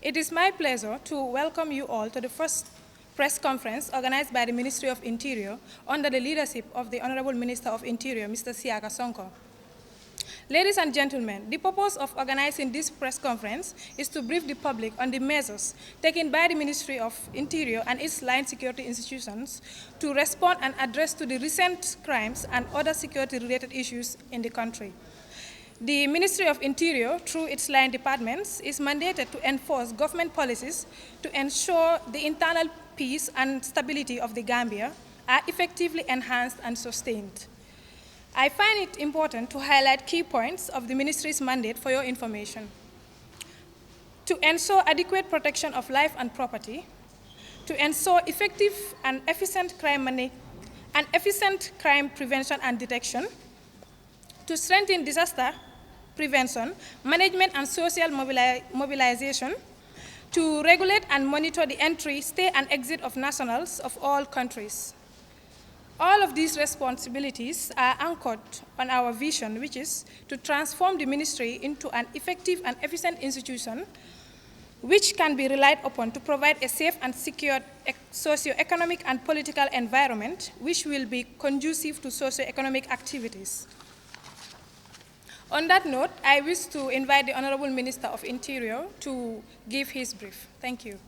It is my pleasure to welcome you all to the first press conference organized by the Ministry of Interior under the leadership of the Honorable Minister of Interior, Mr. Siaka Sonko. Ladies and gentlemen, the purpose of organizing this press conference is to brief the public on the measures taken by the Ministry of Interior and its line security institutions to respond and address to the recent crimes and other security-related issues in the country. The Ministry of Interior, through its line departments, is mandated to enforce government policies to ensure the internal peace and stability of the Gambia are effectively enhanced and sustained. I find it important to highlight key points of the Ministry's mandate for your information. To ensure adequate protection of life and property, to ensure effective and efficient crime prevention and detection, to strengthen disaster prevention, management and social mobilization, to regulate and monitor the entry, stay and exit of nationals of all countries. All of these responsibilities are anchored on our vision, which is to transform the ministry into an effective and efficient institution which can be relied upon to provide a safe and secure socio-economic and political environment which will be conducive to socio-economic activities. On that note, I wish to invite the Honorable Minister of Interior to give his brief. Thank you.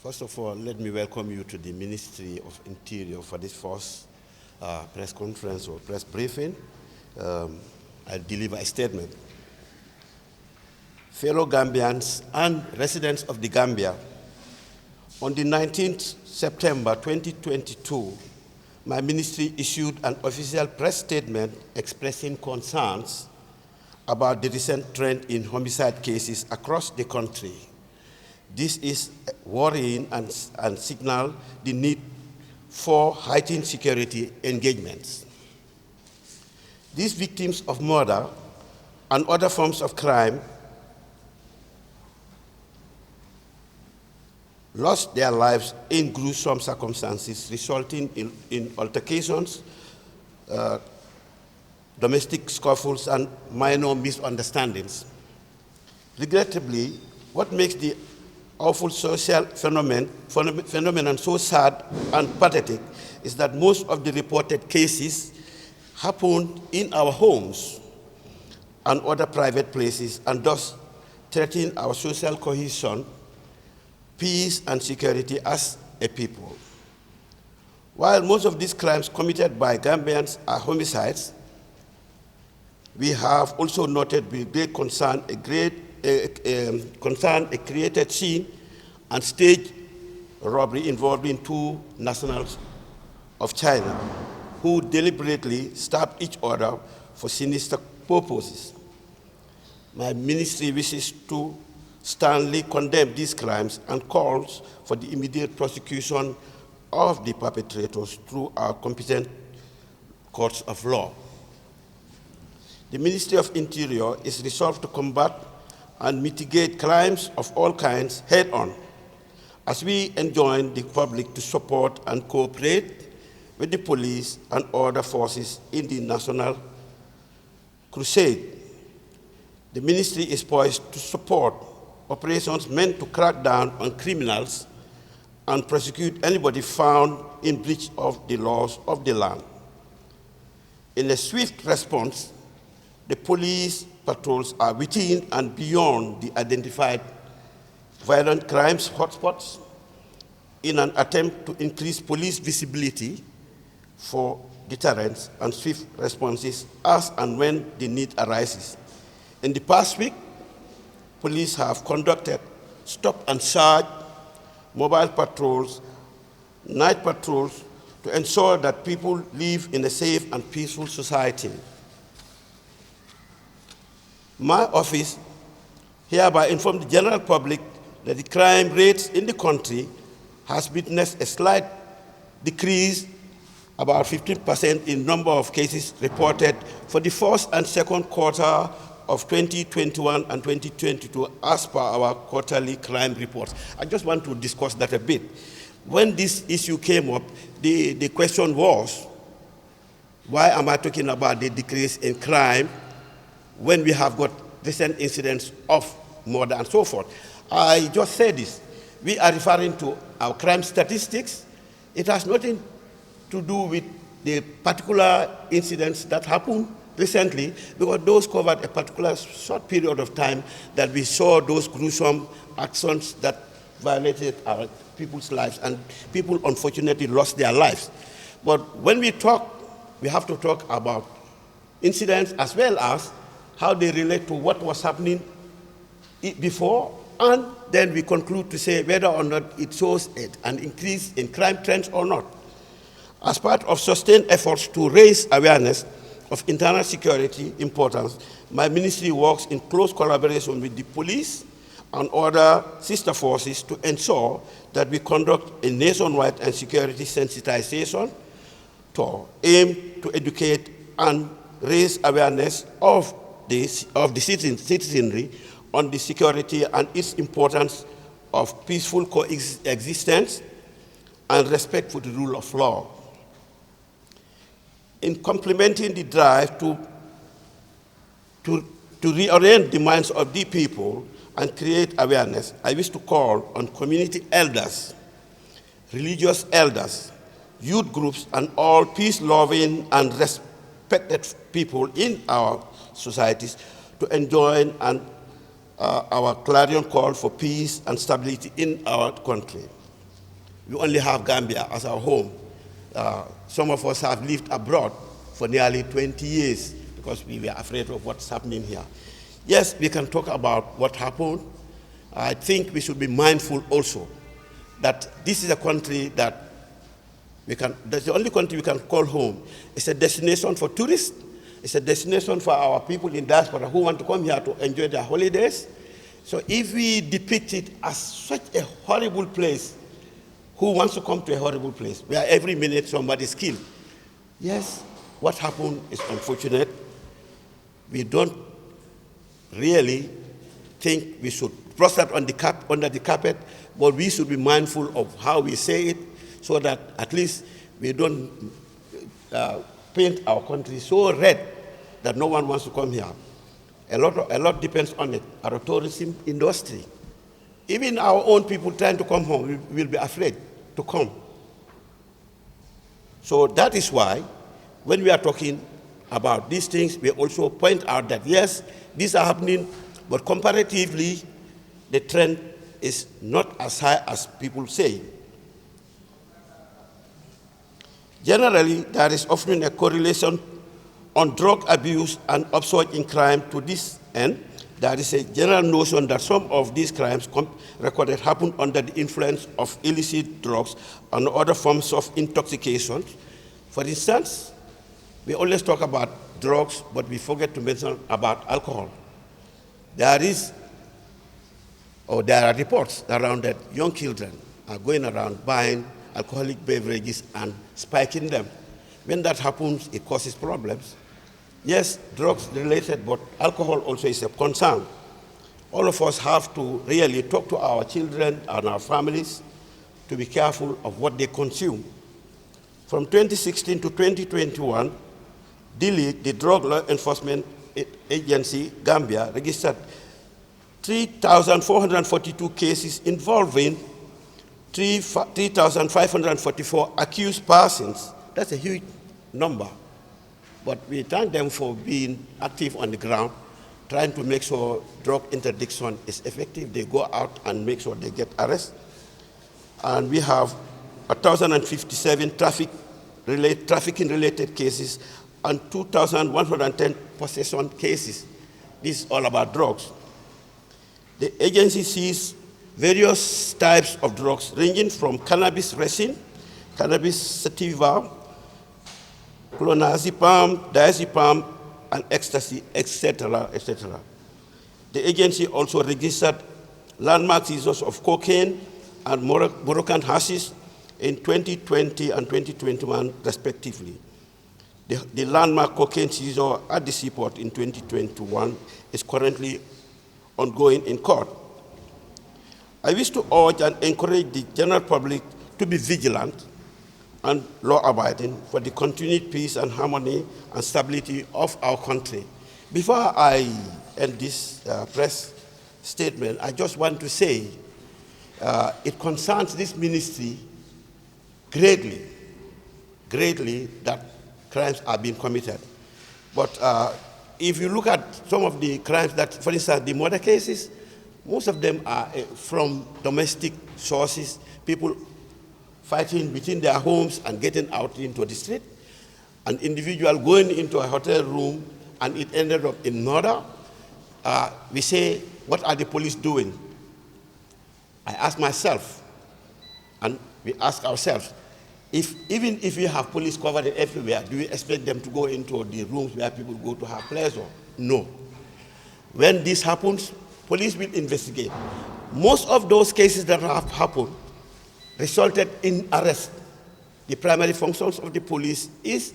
First of all, let me welcome you to the Ministry of Interior for this first press conference or press briefing. I'll deliver a statement. Fellow Gambians and residents of the Gambia, on the 19th September 2022, my ministry issued an official press statement expressing concerns about the recent trend in homicide cases across the country. This is worrying and signals the need for heightened security engagements. These victims of murder and other forms of crime lost their lives in gruesome circumstances, resulting in altercations, domestic scuffles, and minor misunderstandings. Regrettably, what makes the awful social phenomenon so sad and pathetic is that most of the reported cases happened in our homes and other private places, and thus threaten our social cohesion, peace, and security as a people. While most of these crimes committed by Gambians are homicides, we have also noted with great concern a created scene and staged robbery involving two nationals of China who deliberately stabbed each other for sinister purposes. My ministry wishes to sternly condemn these crimes and calls for the immediate prosecution of the perpetrators through our competent courts of law. The Ministry of Interior is resolved to combat and mitigate crimes of all kinds head-on, as we enjoin the public to support and cooperate with the police and other forces in the national crusade. The ministry is poised to support operations meant to crack down on criminals and prosecute anybody found in breach of the laws of the land. In a swift response, the police patrols are within and beyond the identified violent crimes hotspots in an attempt to increase police visibility for deterrence and swift responses as and when the need arises. In the past week, police have conducted stop and search, mobile patrols, night patrols to ensure that people live in a safe and peaceful society. My office hereby informed the general public that the crime rates in the country has witnessed a slight decrease, about 15% in number of cases reported for the first and second quarter of 2021 and 2022 as per our quarterly crime reports. I just want to discuss that a bit. When this issue came up, the question was, why am I talking about the decrease in crime when we have got recent incidents of murder and so forth? I just said this. We are referring to our crime statistics. It has nothing to do with the particular incidents that happened recently, because those covered a particular short period of time that we saw those gruesome actions that violated our people's lives, and people unfortunately lost their lives. But when we talk, we have to talk about incidents as well as how they relate to what was happening before, and then we conclude to say whether or not it shows an increase in crime trends or not. As part of sustained efforts to raise awareness of internal security importance, my ministry works in close collaboration with the police and other sister forces to ensure that we conduct a nationwide and security sensitization tour aimed to educate and raise awareness of the citizenry on the security and its importance of peaceful coexistence and respect for the rule of law. In complementing the drive to reorient the minds of the people and create awareness, I wish to call on community elders, religious elders, youth groups, and all peace-loving and respected people in our societies to join our clarion call for peace and stability in our country. We only have Gambia as our home. Some of us have lived abroad for nearly 20 years because we were afraid of what's happening here. Yes, we can talk about what happened. I think we should be mindful also that this is a country that that's the only country we can call home. It's a destination for tourists. It's a destination for our people in diaspora who want to come here to enjoy their holidays. So if we depict it as such a horrible place, who wants to come to a horrible place where every minute somebody is killed? Yes, what happened is unfortunate. We don't really think we should brush that under the carpet, but we should be mindful of how we say it so that at least we don't paint our country so red that no one wants to come here. A lot depends on it, our tourism industry. Even our own people trying to come home will be afraid to come. So that is why when we are talking about these things, we also point out that yes, these are happening, but comparatively, the trend is not as high as people say. Generally, there is often a correlation on drug abuse and upsurge in crime. To this end, there is a general notion that some of these crimes recorded happen under the influence of illicit drugs and other forms of intoxication. For instance, we always talk about drugs, but we forget to mention about alcohol. There are reports around that young children are going around buying alcoholic beverages and spiking them. When that happens, it causes problems. Yes, drugs related, but alcohol also is a concern. All of us have to really talk to our children and our families to be careful of what they consume. From 2016 to 2021, DILI, the Drug Law Enforcement Agency, Gambia, registered 3,442 cases involving 3,544 accused persons. That's a huge number. But we thank them for being active on the ground, trying to make sure drug interdiction is effective. They go out and make sure they get arrested. And we have 1,057 trafficking-related cases and 2,110 possession cases. This is all about drugs. The agency sees various types of drugs ranging from cannabis resin, cannabis sativa, clonazepam, diazepam, and ecstasy, etc., etc. The agency also registered landmark seizures of cocaine and Moroccan hashish in 2020 and 2021, respectively. The landmark cocaine seizure at the seaport in 2021 is currently ongoing in court. I wish to urge and encourage the general public to be vigilant and law-abiding for the continued peace and harmony and stability of our country. Before I end this press statement, I just want to say it concerns this ministry greatly, greatly that crimes are being committed. But if you look at some of the crimes that, for instance, the murder cases, most of them are from domestic sources, people fighting between their homes and getting out into the street. An individual going into a hotel room and it ended up in murder. We say, what are the police doing? I ask myself, and we ask ourselves, even if we have police covered everywhere, do we expect them to go into the rooms where people go to have pleasure? No. When this happens, police will investigate. Most of those cases that have happened resulted in arrest. The primary functions of the police is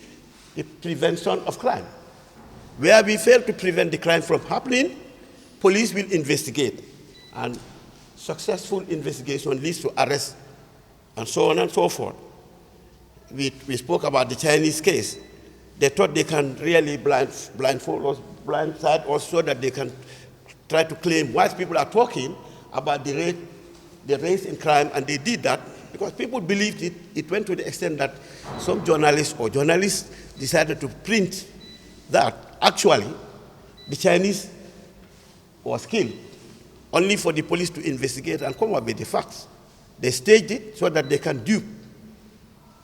the prevention of crime. Where we fail to prevent the crime from happening, police will investigate. And successful investigation leads to arrest, and so on and so forth. We spoke about the Chinese case. They thought they can really blindfold us, blindside us so that they can try to claim white people are talking about the race in crime, and they did that because people believed it. It went to the extent that some journalists decided to print that actually the Chinese was killed, only for the police to investigate and come up with the facts. They staged it so that they can dupe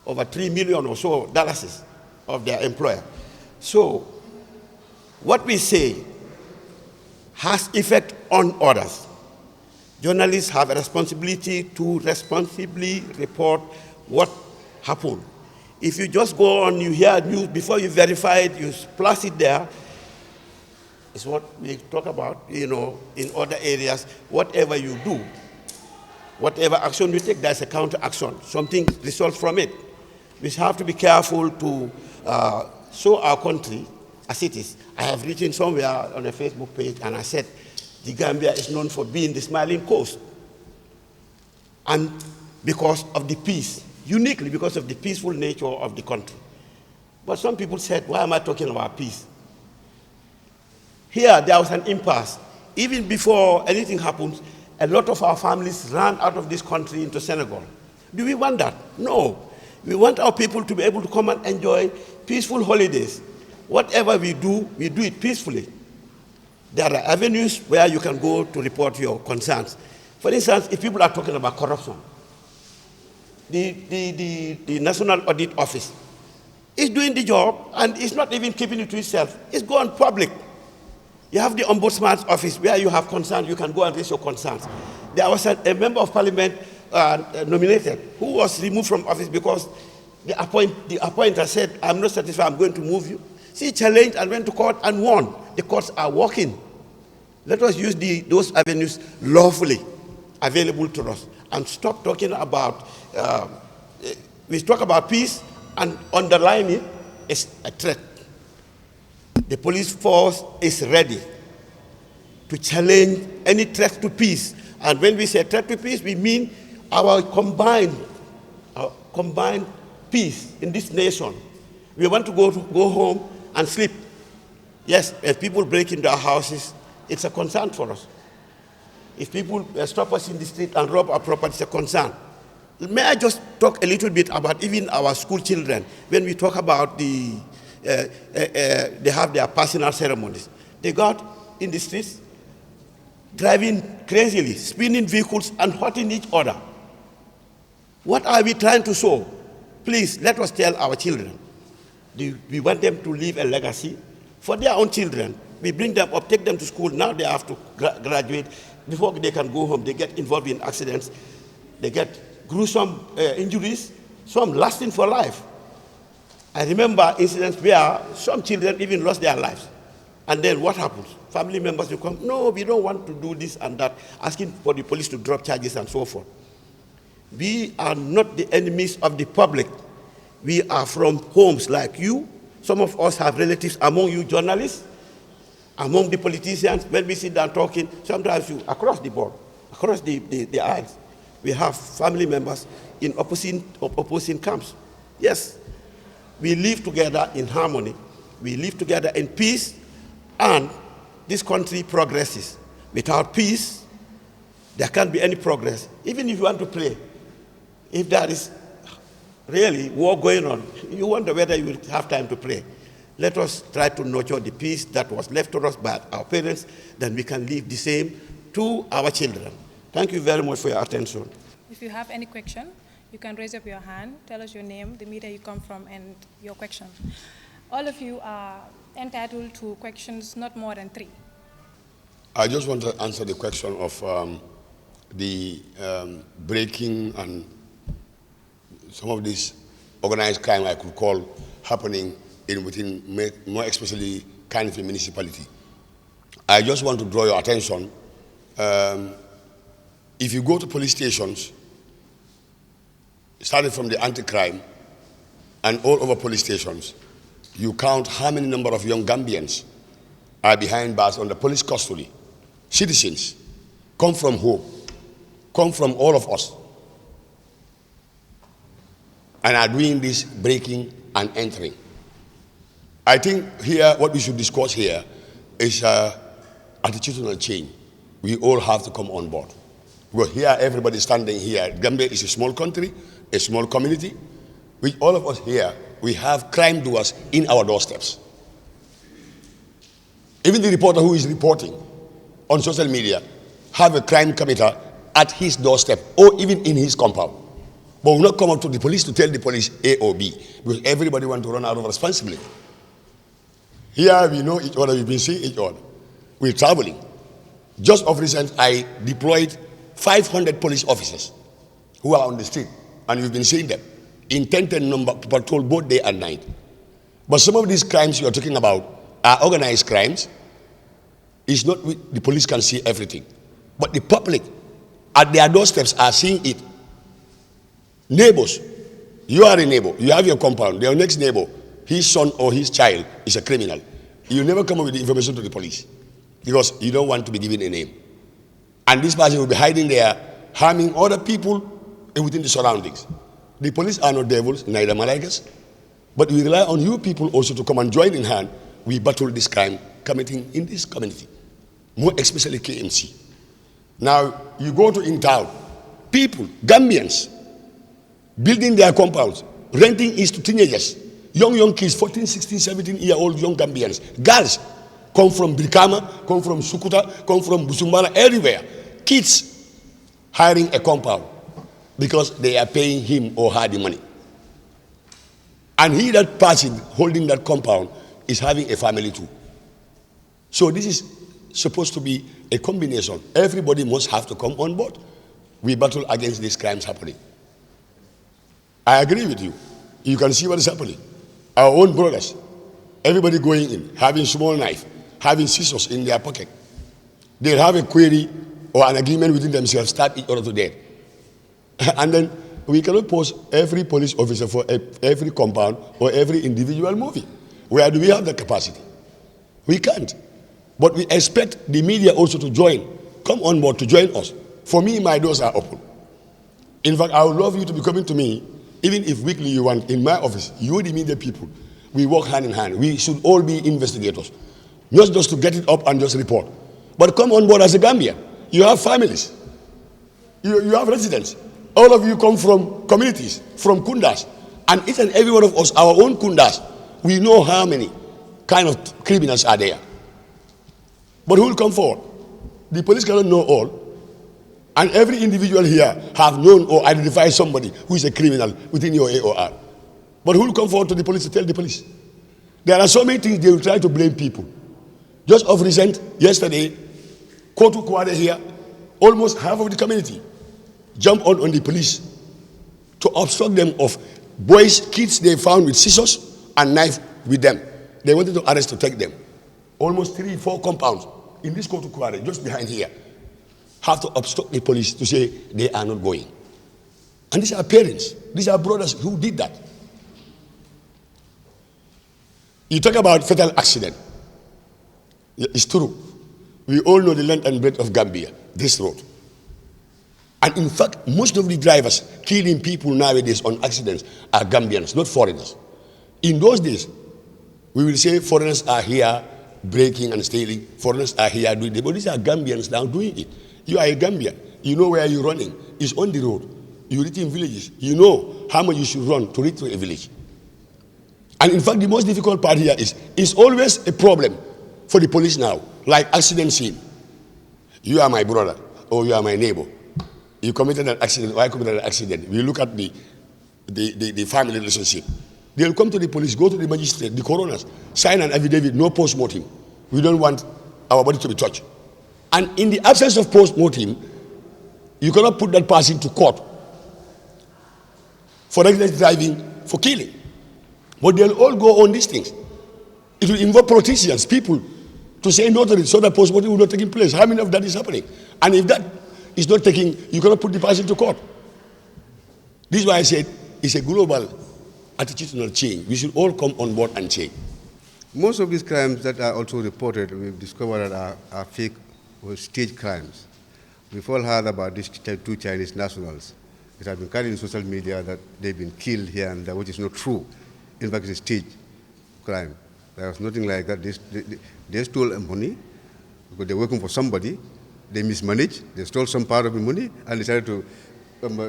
over $3 million or so dollars of their employer. So what we say has effect on others. Journalists have a responsibility to responsibly report what happened. If you just go on, you hear news, before you verify it, you splash it there. It's what we talk about, in other areas. Whatever you do, whatever action you take, there's a counter action. Something results from it. We have to be careful to show our country as it is. I have written somewhere on a Facebook page, and I said, the Gambia is known for being the smiling coast. And because of the peace, uniquely because of the peaceful nature of the country. But some people said, why am I talking about peace? Here, there was an impasse. Even before anything happens, a lot of our families ran out of this country into Senegal. Do we want that? No. We want our people to be able to come and enjoy peaceful holidays. Whatever we do it peacefully. There are avenues where you can go to report your concerns. For instance, if people are talking about corruption, the National Audit Office is doing the job and it's not even keeping it to itself. It's going public. You have the Ombudsman's office where you have concerns, you can go and raise your concerns. There was a member of parliament nominated who was removed from office because the appointer said, I'm not satisfied, I'm going to move you. She challenged and went to court and won. The courts are working. Let us use those avenues lawfully available to us and stop talking about, we talk about peace and underline it is a threat. The police force is ready to challenge any threat to peace. And when we say threat to peace, we mean our combined peace in this nation. We want to go home and sleep. Yes, if people break into our houses, it's a concern for us. If people stop us in the street and rob our property, it's a concern. May I just talk a little bit about even our school children? When we talk about they have their personal ceremonies. They got in the streets, driving crazily, spinning vehicles and hurting each other. What are we trying to show? Please, let us tell our children. We want them to leave a legacy for their own children. We bring them up, take them to school. Now they have to graduate. Before they can go home, they get involved in accidents. They get gruesome injuries, some lasting for life. I remember incidents where some children even lost their lives. And then what happens? Family members will come, no, we don't want to do this and that, asking for the police to drop charges and so forth. We are not the enemies of the public. We are from homes like you. Some of us have relatives among you journalists, among the politicians. When we sit down talking, sometimes across the board, across the aisles, we have family members in opposing camps. Yes, we live together in harmony. We live together in peace, and this country progresses. Without peace, there can't be any progress. Even if you want to pray, if there is really war going on, you wonder whether you will have time to pray. Let us try to nurture the peace that was left to us by our parents, then we can leave the same to our children. Thank you very much for your attention. If you have any question, you can raise up your hand, tell us your name, the media you come from, and your question. All of you are entitled to questions, not more than 3. I just want to answer the question of the breaking and some of this organized crime I could call happening within, more especially kind of a municipality. I just want to draw your attention. If you go to police stations, starting from the anti-crime and all over police stations, you count how many number of young Gambians are behind bars under police custody. Citizens come from home, come from all of us, and are doing this breaking and entering. I think here, what we should discuss here is attitudinal change. We all have to come on board. Because here, everybody standing here, Gambia is a small country, a small community, which all of us here, we have crime doers in our doorsteps. Even the reporter who is reporting on social media have a crime committer at his doorstep or even in his compound. But will not come up to the police to tell the police A or B, because everybody wants to run out of responsibility. Here we know each other, we've been seeing each other. We're traveling. Just of recent, I deployed 500 police officers who are on the street, and you've been seeing them in 10 number patrol both day and night. But some of these crimes you're talking about are organized crimes. It's not the police can see everything, but the public at their doorsteps are seeing it. Neighbors, you are a neighbor, you have your compound, your next neighbor, his son or his child is a criminal. You never come up with the information to the police because you don't want to be given a name. And this person will be hiding there, harming other people within the surroundings. The police are not devils, neither malaikas, but we rely on you people also to come and join in hand. We battle this crime committing in this community, more especially KMC. Now, you go to in town, people, Gambians, building their compounds, renting is to teenagers, young kids, 14, 16, 17-year-old young Gambians. Girls come from Brikama, come from Sukuta, come from Busumbara, everywhere. Kids hiring a compound because they are paying him or her the money. And he, that person holding that compound, is having a family too. So this is supposed to be a combination. Everybody must have to come on board. We battle against these crimes happening. I agree with you. You can see what is happening. Our own brothers, everybody going in, having small knife, having scissors in their pocket. They'll have a query or an agreement within themselves, stab each other to death. And then we cannot post every police officer for every compound or every individual movie. Where do we have the capacity? We can't. But we expect the media also to join, come on board to join us. For me, my doors are open. In fact, I would love you to be coming to me, even if weekly you want, in my office, you the media people, we work hand in hand. We should all be investigators. Not just to get it up and just report. But come on board as a Gambian. You have families. You have residents. All of you come from communities, from kundas. And each and every one of us, our own kundas, we know how many kind of criminals are there. But who will come forward? The police cannot know all. And every individual here have known or identified somebody who is a criminal within your AOR. But who will come forward to the police to tell the police? There are so many things they will try to blame people. Just of recent, yesterday, Kotu Kwade here, almost half of the community jumped on the police to obstruct them of boys, kids they found with scissors and knife with them. They wanted to arrest to take them. Almost 3-4 compounds in this Kotu Kwade, just behind here, have to obstruct the police to say they are not going. And these are parents, these are brothers who did that. You talk about fatal accident. It's true. We all know the length and breadth of Gambia, this road. And in fact, most of the drivers killing people nowadays on accidents are Gambians, not foreigners. In those days, we will say foreigners are here breaking and stealing. Foreigners are here doing it, but these are Gambians now doing it. You are a Gambian. You know where you're running. It's on the road. You reach in villages. You know how much you should run to reach to a village. And in fact, the most difficult part here is it's always a problem for the police now, like accident scene. You are my brother, or you are my neighbor. You committed an accident, or I committed an accident. We look at the family relationship. They'll come to the police, go to the magistrate, the coroners, sign an affidavit, no post-mortem. We don't want our body to be touched. And in the absence of post-mortem, you cannot put that person to court for reckless driving, for killing. But they'll all go on these things. It will involve politicians, people, to say no to it so that post-mortem will not take place. How many of that is happening? And if that is not taking, you cannot put the person to court. This is why I said it's a global attitudinal change. We should all come on board and change. Most of these crimes that are also reported, we've discovered that are fake or staged crimes. We've all heard about these two Chinese nationals. It has been carried in social media that they've been killed here and there, which is not true. In fact, it's a staged crime. There was nothing like that. They stole money because they're working for somebody. They mismanaged. They stole some part of the money and decided to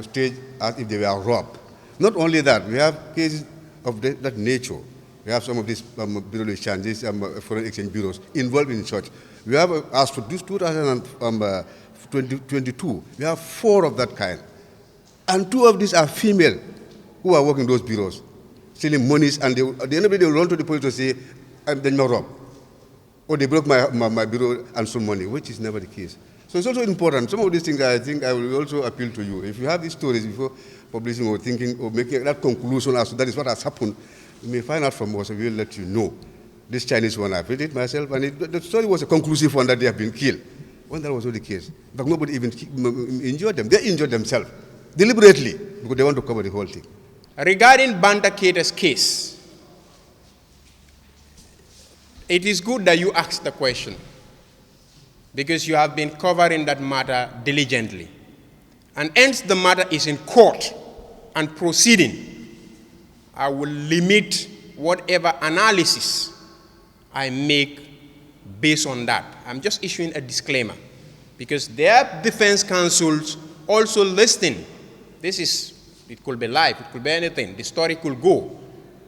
stage as if they were robbed. Not only that, we have cases of that nature. We have some of these bureau exchanges, foreign exchange bureaus involved in such. We have, as for this 2022, we have 4 of that kind. And 2 of these are female who are working those bureaus, stealing monies, and at the end of the day, they will run to the police to say, they're not robbed. Or they broke my bureau and stole money, which is never the case. So it's also important. Some of these things I think I will also appeal to you. If you have these stories before publishing or thinking or making that conclusion as to that is what has happened, you may find out from us and we will let you know. This Chinese one, I've read it myself, and the story was a conclusive one that they have been killed. When that was not the case. But nobody even injured them. They injured themselves deliberately because they want to cover the whole thing. Regarding Banta Keita's case, it is good that you asked the question because you have been covering that matter diligently. And hence the matter is in court and proceeding. I will limit whatever analysis I make based on that. I'm just issuing a disclaimer because their defense counsels also listening. It could be live, it could be anything. The story could go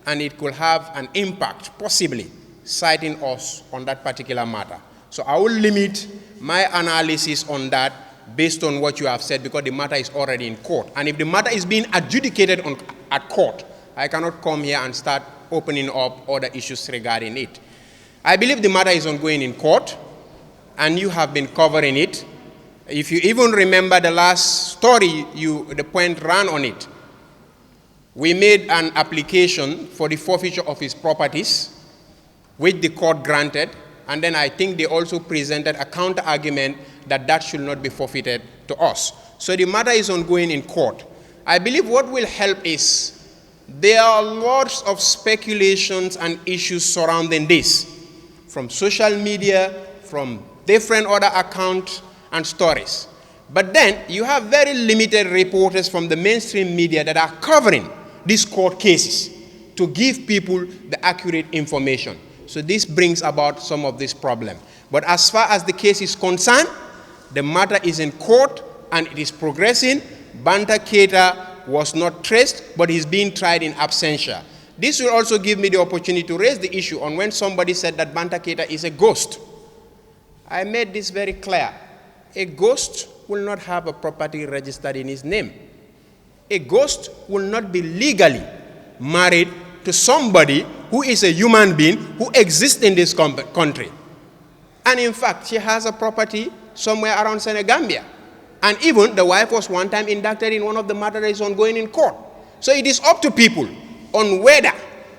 and it could have an impact, possibly, citing us on that particular matter. So I will limit my analysis on that based on what you have said because the matter is already in court. And if the matter is being adjudicated at court, I cannot come here and start opening up other issues regarding it. I believe the matter is ongoing in court, and you have been covering it. If you even remember the last story, the point ran on it. We made an application for the forfeiture of his properties, which the court granted, and then I think they also presented a counter-argument that should not be forfeited to us. So the matter is ongoing in court. I believe what will help is there are lots of speculations and issues surrounding this, from social media, from different other accounts and stories. But then you have very limited reporters from the mainstream media that are covering these court cases to give people the accurate information. So this brings about some of this problem. But as far as the case is concerned, the matter is in court and it is progressing. Banta Keita was not traced, but he's being tried in absentia. This will also give me the opportunity to raise the issue on when somebody said that Banta Keita is a ghost. I made this very clear. A ghost will not have a property registered in his name. A ghost will not be legally married to somebody who is a human being who exists in this country. And in fact, she has a property somewhere around Gambia. And even the wife was one time inducted in one of the matters that is ongoing in court. So it is up to people on whether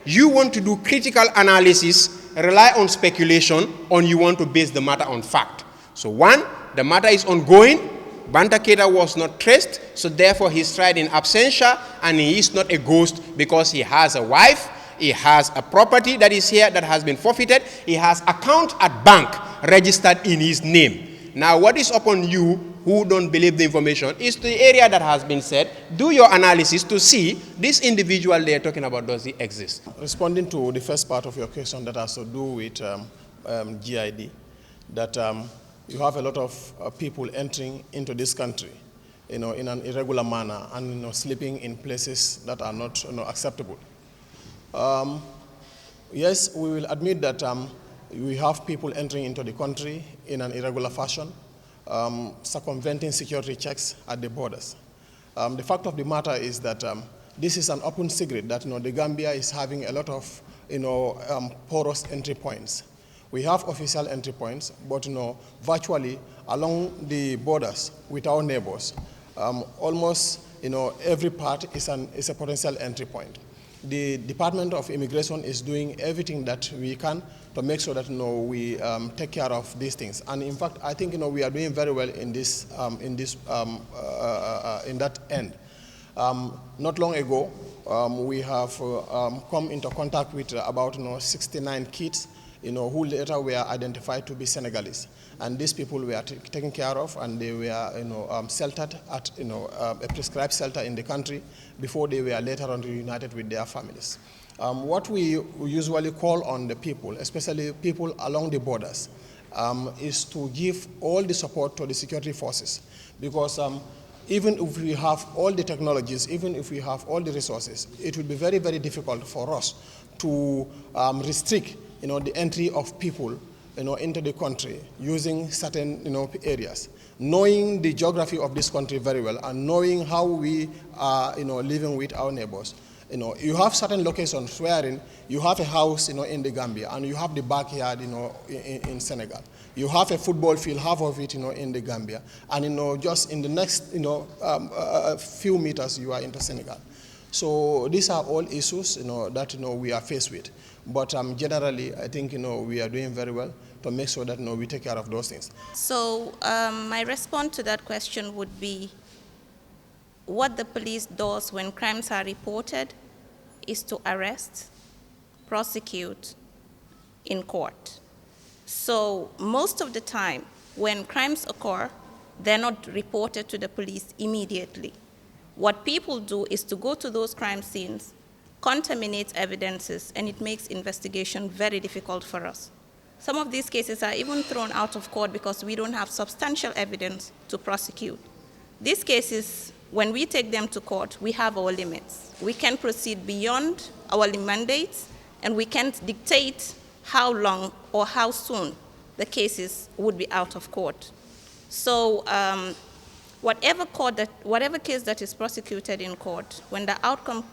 you want to do critical analysis, rely on speculation, or you want to base the matter on fact. So one, the matter is ongoing. Banta Keita was not traced, so therefore he's tried in absentia, and he is not a ghost because he has a wife, he has a property that is here that has been forfeited, he has account at bank registered in his name. Now what is upon you who don't believe the information is the area that has been said. Do your analysis to see this individual they are talking about, does he exist? Responding to the first part of your question that has to do with GID, that you have a lot of people entering into this country, in an irregular manner and sleeping in places that are not acceptable. Yes, we will admit that we have people entering into the country in an irregular fashion, circumventing security checks at the borders. The fact of the matter is that this is an open secret that the Gambia is having a lot of porous entry points. We have official entry points, but virtually along the borders with our neighbors, almost every part is a potential entry point. The Department of Immigration is doing everything that we can to make sure that we take care of these things. And in fact, I think we are doing very well in that end. Not long ago, we have come into contact with about 69 kids who later were identified to be Senegalese. And these people were taken care of, and they were sheltered at a prescribed shelter in the country before they were later on reunited with their families. What we usually call on the people, especially people along the borders, is to give all the support to the security forces, because even if we have all the technologies, even if we have all the resources, it will be very, very difficult for us to restrict the entry of people into the country using certain areas. Knowing the geography of this country very well and knowing how we are living with our neighbors. You have certain locations wherein you have a house in the Gambia and you have the backyard in Senegal. You have a football field, half of it in the Gambia, and just in the next few meters you are into Senegal. So these are all issues that we are faced with. But generally, I think we are doing very well to make sure that we take care of those things. So my response to that question would be, what the police does when crimes are reported is to arrest, prosecute in court. So most of the time, when crimes occur, they're not reported to the police immediately. What people do is to go to those crime scenes, contaminate evidences, and it makes investigation very difficult for us. Some of these cases are even thrown out of court because we don't have substantial evidence to prosecute. These cases, when we take them to court, we have our limits. We can proceed beyond our mandates, and we can't dictate how long or how soon the cases would be out of court. So whatever case that is prosecuted in court, when the outcome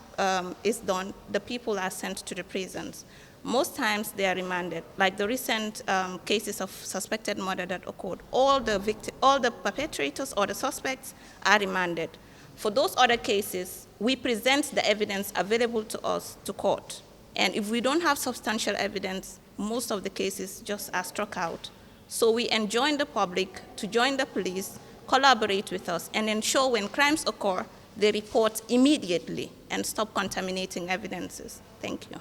is done, the people are sent to the prisons. Most times they are remanded. Like the recent cases of suspected murder that occurred, all the perpetrators or the suspects are remanded. For those other cases, we present the evidence available to us to court. And if we don't have substantial evidence, most of the cases just are struck out. So we enjoin the public to join the police, collaborate with us, and ensure when crimes occur, they report immediately and stop contaminating evidences. Thank you.